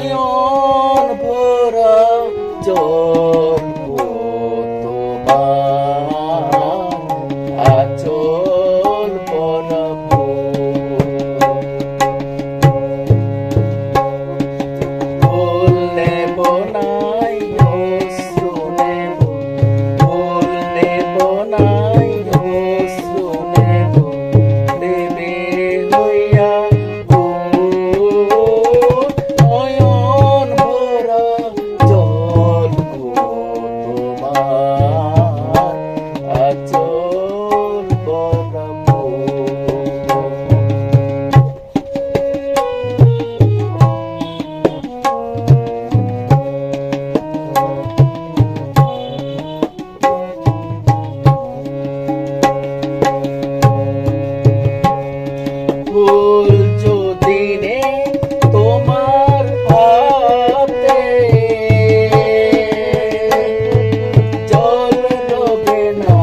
নয়ন ভরা জল তোমার আঁচল ভরা ফুল নেব নাই অশ্রু নেব, ফুল নেব নাই অশ্রু নেব, দেবে হইয়া নয়ন ভরা জল তোমার আঁচল ভরা ফুল যদি নেই তোমার হাতে, জল রবে না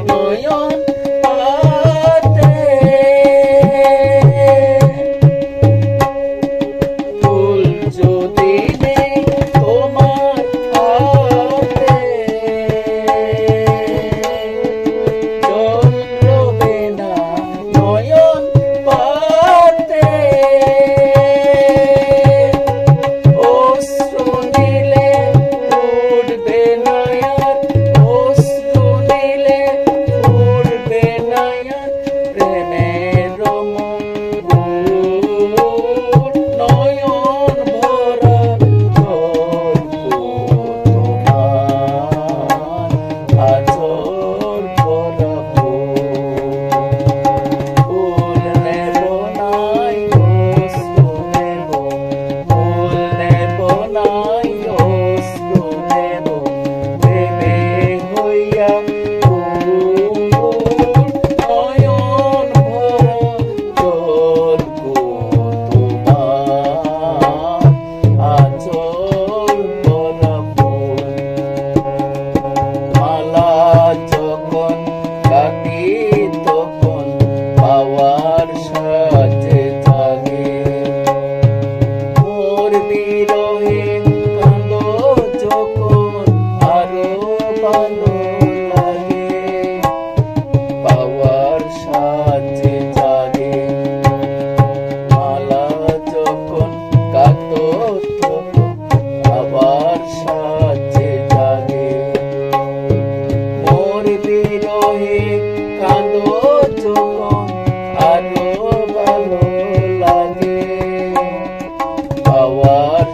নয়ন পাতে। ফুল যদি নেই তোমার হাতে, জল রবে না নয়ন পাতে। অশ্রু নিলে উঠবে না আর, অশ্রু নিলে উঠবে না আর, প্রেমের মঙ্গুর নয়ন ভরা জল তোমার আঁচল ভরা ফুল নেব নাই অশ্রু নেব, ফুল নেব নাই অশ্রু নেব, দেবে হইয়া নয়ন ভরা জল তোমার আঁচল ভরা ফুল। মালা যখন কাটি তখন পাওয়ার সাজে জাগে, মোর বিরহে কাঁদো যখন আরো ভালো লাগে, পাওয়ার সাজে জাগে। মালা যখন কাঁদো তখন আবার সাজে জাগে, মোর বিরহে কাঁদো যখন আরো ভালো লাগে, পাওয়ার